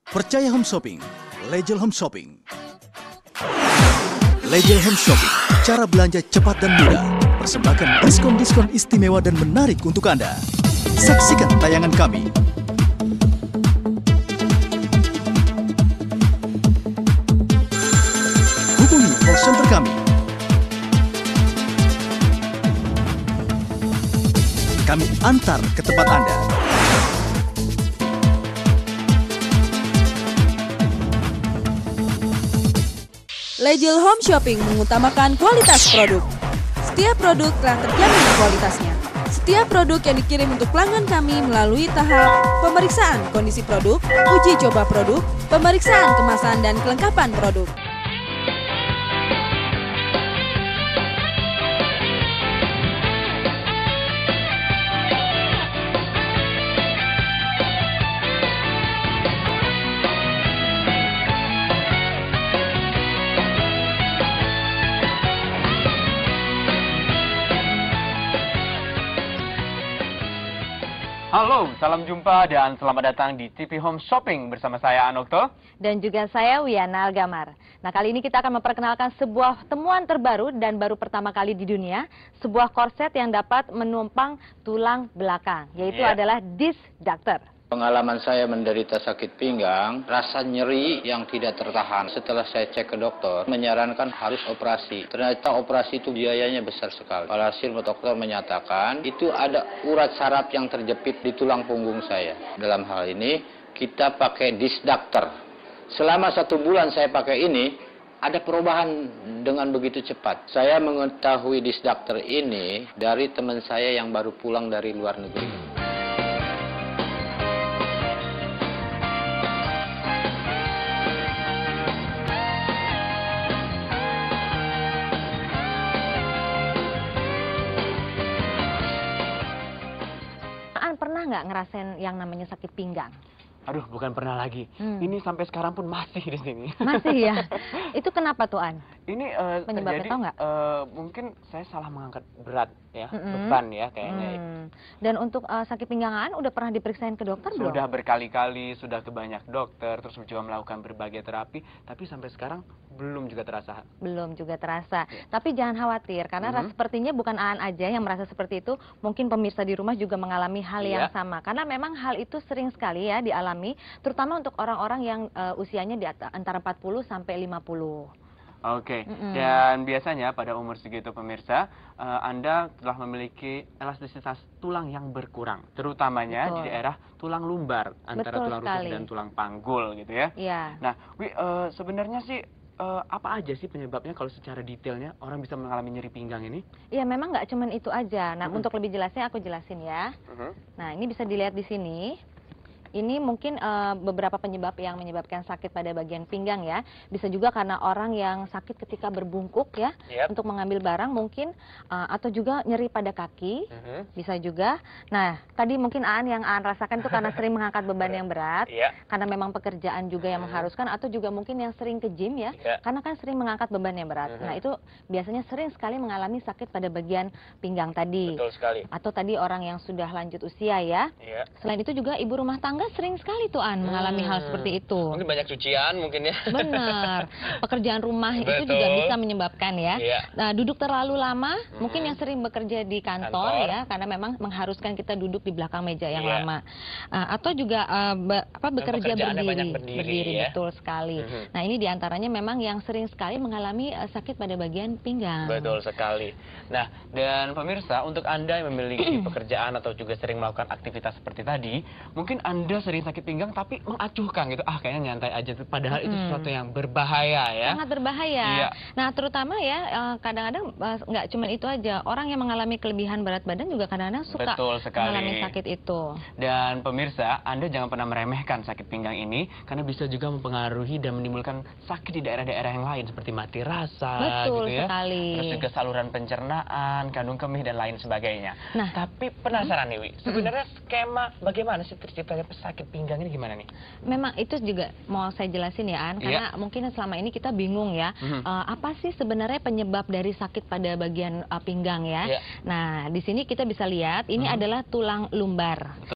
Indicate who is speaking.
Speaker 1: Percaya Home Shopping, Legel Home Shopping. Legel Home Shopping, cara belanja cepat dan mudah. Persembahkan diskon-diskon istimewa dan menarik untuk Anda. Saksikan tayangan kami. Hubungi call center kami. Kami antar ke tempat Anda.
Speaker 2: Legel Home Shopping mengutamakan kualitas produk. Setiap produk telah terjamin kualitasnya. Setiap produk yang dikirim untuk pelanggan kami melalui tahap pemeriksaan kondisi produk, uji coba produk, pemeriksaan kemasan dan kelengkapan produk.
Speaker 3: Halo, salam jumpa dan selamat datang di TV Home Shopping bersama saya Anokto.
Speaker 4: Dan juga saya Wiana Algamar. Nah, kali ini kita akan memperkenalkan sebuah temuan terbaru dan baru pertama kali di dunia, sebuah korset yang dapat menumpang tulang belakang, yaitu adalah disc ductor.
Speaker 5: Pengalaman saya menderita sakit pinggang, rasa nyeri yang tidak tertahan. Setelah saya cek ke dokter, menyarankan harus operasi. Ternyata operasi itu biayanya besar sekali. Alhasil dokter menyatakan, itu ada urat saraf yang terjepit di tulang punggung saya. Dalam hal ini, kita pakai disc ductor. Selama 1 bulan saya pakai ini, ada perubahan dengan begitu cepat. Saya mengetahui disc ductor ini dari teman saya yang baru pulang dari luar negeri.
Speaker 4: Pernah nggak ngerasain yang namanya sakit pinggang?
Speaker 3: Aduh, bukan pernah lagi. Ini sampai sekarang pun masih di sini.
Speaker 4: Masih ya? Itu kenapa tuh, An?
Speaker 3: Ini
Speaker 4: Penyebabnya
Speaker 3: terjadi,
Speaker 4: tahu nggak?
Speaker 3: Mungkin saya salah mengangkat berat ya, beban ya kayaknya.
Speaker 4: Dan untuk sakit pinggangan udah pernah diperiksain ke dokter belum?
Speaker 3: Sudah berkali-kali, sudah ke banyak dokter, terus mencoba melakukan berbagai terapi, tapi sampai sekarang belum juga terasa.
Speaker 4: Belum juga terasa. Tapi jangan khawatir, karena sepertinya bukan Aan aja yang merasa seperti itu. Mungkin pemirsa di rumah juga mengalami hal yang sama. Karena memang hal itu sering sekali ya dialami, terutama untuk orang-orang yang usianya di antara 40 sampai 50.
Speaker 3: Oke, dan biasanya pada umur segitu pemirsa, Anda telah memiliki elastisitas tulang yang berkurang, terutamanya di daerah tulang lumbar, antara tulang rusuk dan tulang panggul gitu ya.
Speaker 4: Iya.
Speaker 3: Nah, sebenarnya sih apa aja sih penyebabnya kalau secara detailnya orang bisa mengalami nyeri pinggang ini?
Speaker 4: Iya, memang nggak cuman itu aja. Nah, untuk lebih jelasnya aku jelasin ya. Nah, ini bisa dilihat di sini. Ini mungkin beberapa penyebab yang menyebabkan sakit pada bagian pinggang ya. Bisa juga karena orang yang sakit ketika berbungkuk ya, untuk mengambil barang mungkin, atau juga nyeri pada kaki, bisa juga. Nah, tadi mungkin yang Aan rasakan itu karena sering mengangkat beban yang berat, karena memang pekerjaan juga yang mengharuskan, atau juga mungkin yang sering ke gym ya, karena kan sering mengangkat beban yang berat. Nah, itu biasanya sering sekali mengalami sakit pada bagian pinggang tadi.
Speaker 3: Betul sekali.
Speaker 4: Atau tadi orang yang sudah lanjut usia ya. Selain itu juga ibu rumah tangga sering sekali tuh mengalami hal seperti itu.
Speaker 3: Mungkin banyak cucian mungkin ya.
Speaker 4: Benar. Pekerjaan rumah itu juga bisa menyebabkan ya. Nah, duduk terlalu lama, mungkin yang sering bekerja di kantor ya, karena memang mengharuskan kita duduk di belakang meja yang lama. Atau juga bekerja berdiri, betul sekali. Nah, ini diantaranya memang yang sering sekali mengalami sakit pada bagian pinggang.
Speaker 3: Betul sekali. Nah, dan pemirsa, untuk Anda yang memiliki pekerjaan atau juga sering melakukan aktivitas seperti tadi, mungkin Anda sering sakit pinggang tapi mengacuhkan gitu, kayaknya nyantai aja, padahal itu sesuatu yang berbahaya ya.
Speaker 4: Sangat berbahaya. Nah, terutama ya kadang-kadang nggak cuma itu aja, orang yang mengalami kelebihan berat badan juga kadang-kadang suka mengalami sakit itu.
Speaker 3: Dan pemirsa, Anda jangan pernah meremehkan sakit pinggang ini, karena bisa juga mempengaruhi dan menimbulkan sakit di daerah-daerah yang lain seperti mati rasa.
Speaker 4: Betul
Speaker 3: gitu ya.
Speaker 4: sekali.
Speaker 3: Terus juga saluran pencernaan, kandung kemih dan lain sebagainya. Nah, tapi penasaran nih Wi, sebenarnya skema bagaimana sih terciptanya sakit pinggang ini gimana nih?
Speaker 4: Memang itu juga mau saya jelasin ya, karena mungkin selama ini kita bingung ya, apa sih sebenarnya penyebab dari sakit pada bagian pinggang ya. Nah, di sini kita bisa lihat ini adalah tulang lumbar.